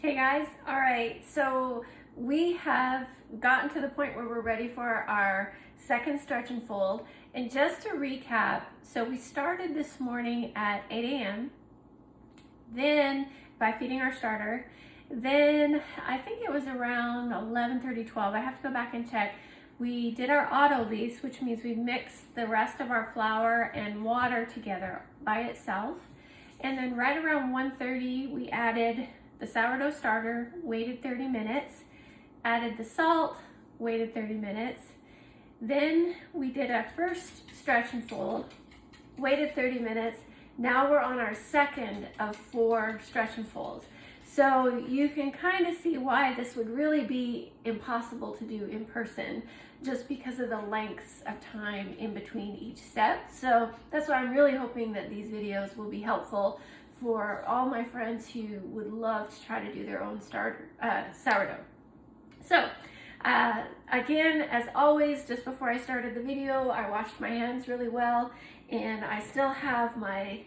Hey guys, all right, so we have gotten to the point where we're ready for our second stretch and fold. And just to recap, so we started this morning at 8 a.m. then by feeding our starter. Then I think it was around 11:30, 12. I have to go back and check. We did our auto lease, which means we mixed the rest of our flour and water together by itself. And then right around 1:30, we added the sourdough starter, waited 30 minutes, added the salt, waited 30 minutes. Then we did our first stretch and fold, waited 30 minutes. Now we're on our second of 4 stretch and folds. So you can kind of see why this would really be impossible to do in person, just because of the lengths of time in between each step. So that's why I'm really hoping that these videos will be helpful for all my friends who would love to try to do their own sourdough. So again, as always, just before I started the video, I washed my hands really well, and I still have my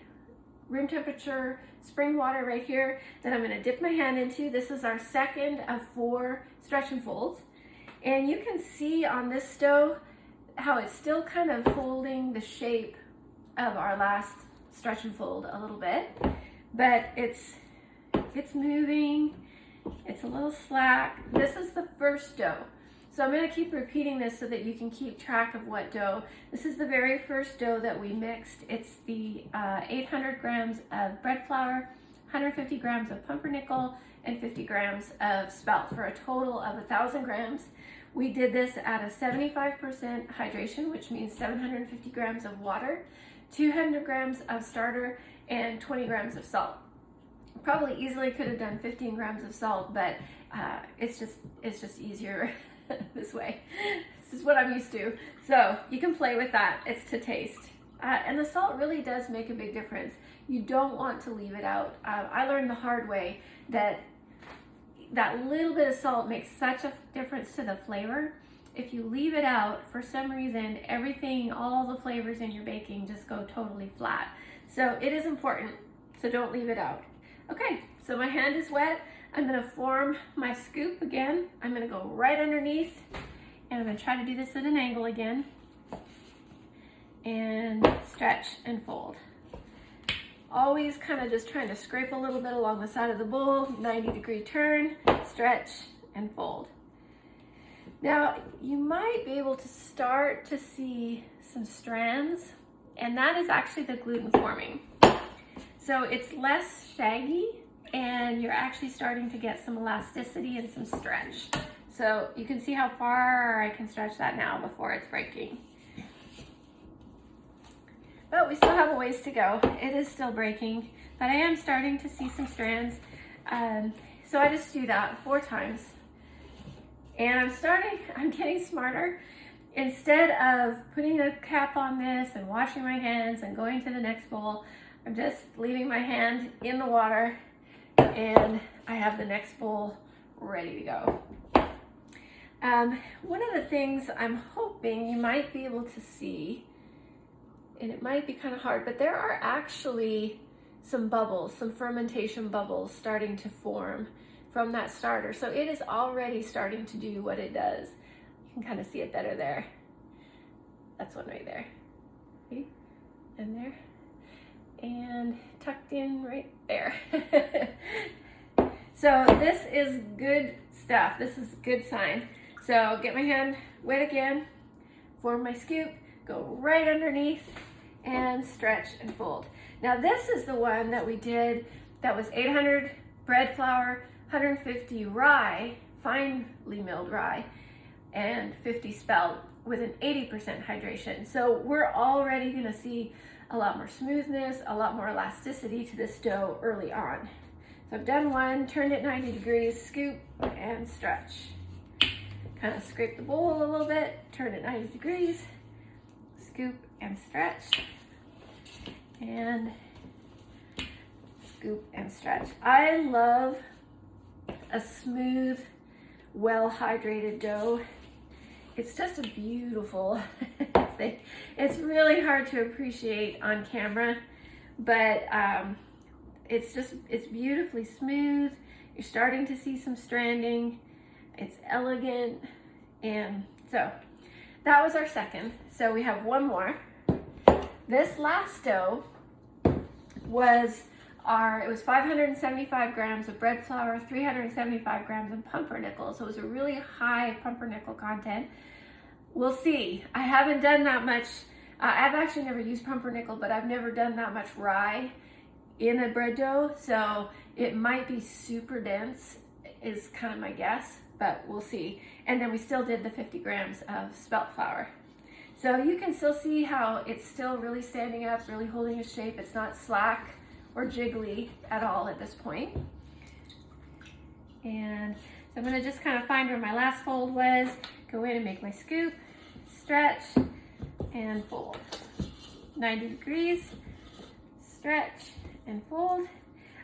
room temperature spring water right here that I'm going to dip my hand into. This is our second of 4 stretch and folds, and you can see on this dough how it's still kind of holding the shape of our last stretch and fold a little bit, but it's moving. It's a little slack. This is the first dough. So I'm going to keep repeating this so that you can keep track of what dough. This is the very first dough that we mixed. It's the 800 grams of bread flour, 150 grams of pumpernickel, and 50 grams of spelt for a total of 1,000 grams. We did this at a 75% hydration, which means 750 grams of water, 200 grams of starter, and 20 grams of salt. Probably easily could have done 15 grams of salt, but it's just easier this way. This is what I'm used to. So you can play with that. It's to taste. And the salt really does make a big difference. You don't want to leave it out. I learned the hard way that little bit of salt makes such a difference to the flavor. If you leave it out, for some reason, everything, all the flavors in your baking just go totally flat. So it is important, so don't leave it out. Okay, so my hand is wet. I'm gonna form my scoop again. I'm gonna go right underneath, and I'm gonna try to do this at an angle again. And stretch and fold. Always kind of just trying to scrape a little bit along the side of the bowl, 90-degree turn, stretch and fold. Now, you might be able to start to see some strands, and that is actually the gluten forming. So it's less shaggy, and you're actually starting to get some elasticity and some stretch. So you can see how far I can stretch that now before it's breaking. But we still have a ways to go. It is still breaking, but I am starting to see some strands. So I just do that 4 times. And I'm getting smarter. Instead of putting a cap on this and washing my hands and going to the next bowl, I'm just leaving my hand in the water, and I have the next bowl ready to go. One of the things I'm hoping you might be able to see, and it might be kind of hard, but there are actually some bubbles, some fermentation bubbles starting to form from that starter. So it is already starting to do what it does. You can kind of see it better there. That's one right there. See? And there. And tucked in right there. So this is good stuff. This is a good sign. So get my hand wet again, form my scoop, go right underneath, and stretch and fold. Now this is the one that we did that was 800 bread flour, 150 rye, finely milled rye, and 50 spelt with an 80% hydration. So we're already gonna see a lot more smoothness, a lot more elasticity to this dough early on. So I've done one, turned it 90 degrees, scoop and stretch. Kind of scrape the bowl a little bit, turn it 90 degrees, scoop and stretch, and scoop and stretch. I love a smooth, well-hydrated dough. It's just a beautiful thing. It's really hard to appreciate on camera, but it's beautifully smooth. You're starting to see some stranding. It's elegant. And so that was our second. So we have one more. This last dough was it was 575 grams of bread flour, 375 grams of pumpernickel. So it was a really high pumpernickel content. We'll see. I haven't done that much. I've actually never used pumpernickel, but I've never done that much rye in a bread dough. So it might be super dense is kind of my guess, but we'll see. And then we still did the 50 grams of spelt flour. So you can still see how it's still really standing up, really holding its shape. It's not slack or jiggly at all at this point. And so I'm gonna just kind of find where my last fold was, go in and make my scoop, stretch, and fold. 90 degrees, stretch, and fold.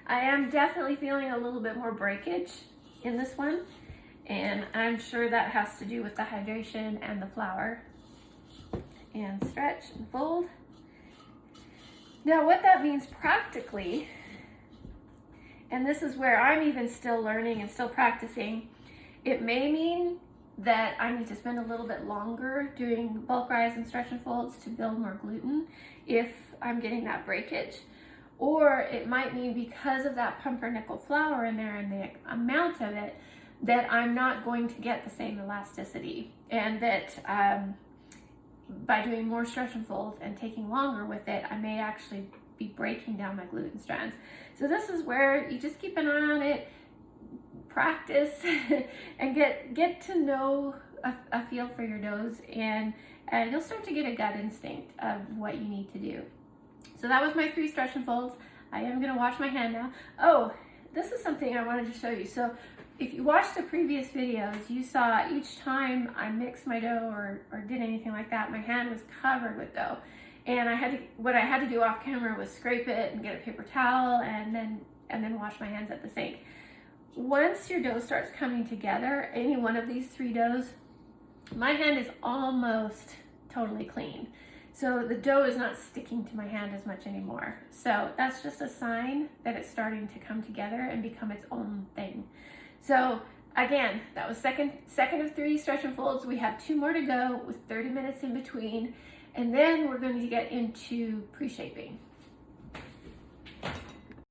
I am definitely feeling a little bit more breakage in this one, and I'm sure that has to do with the hydration and the flour. And stretch and fold. Now what that means practically, and this is where I'm even still learning and still practicing, it may mean that I need to spend a little bit longer doing bulk rise and stretch and folds to build more gluten if I'm getting that breakage. Or it might mean because of that pumpernickel flour in there and the amount of it, that I'm not going to get the same elasticity, and that by doing more stretch and folds and taking longer with it, I may actually be breaking down my gluten strands. So this is where you just keep an eye on it, practice, and get to know a feel for your doughs, and you'll start to get a gut instinct of what you need to do. So that was my 3 stretch and folds. I am gonna wash my hand now. Oh, this is something I wanted to show you. So if you watched the previous videos, you saw each time I mixed my dough or did anything like that, my hand was covered with dough. And what I had to do off camera was scrape it and get a paper towel and then wash my hands at the sink. Once your dough starts coming together, any one of these 3 doughs, my hand is almost totally clean. So the dough is not sticking to my hand as much anymore. So that's just a sign that it's starting to come together and become its own thing. So again, that was second of 3 stretch and folds. We have 2 more to go with 30 minutes in between, and then we're going to get into pre-shaping.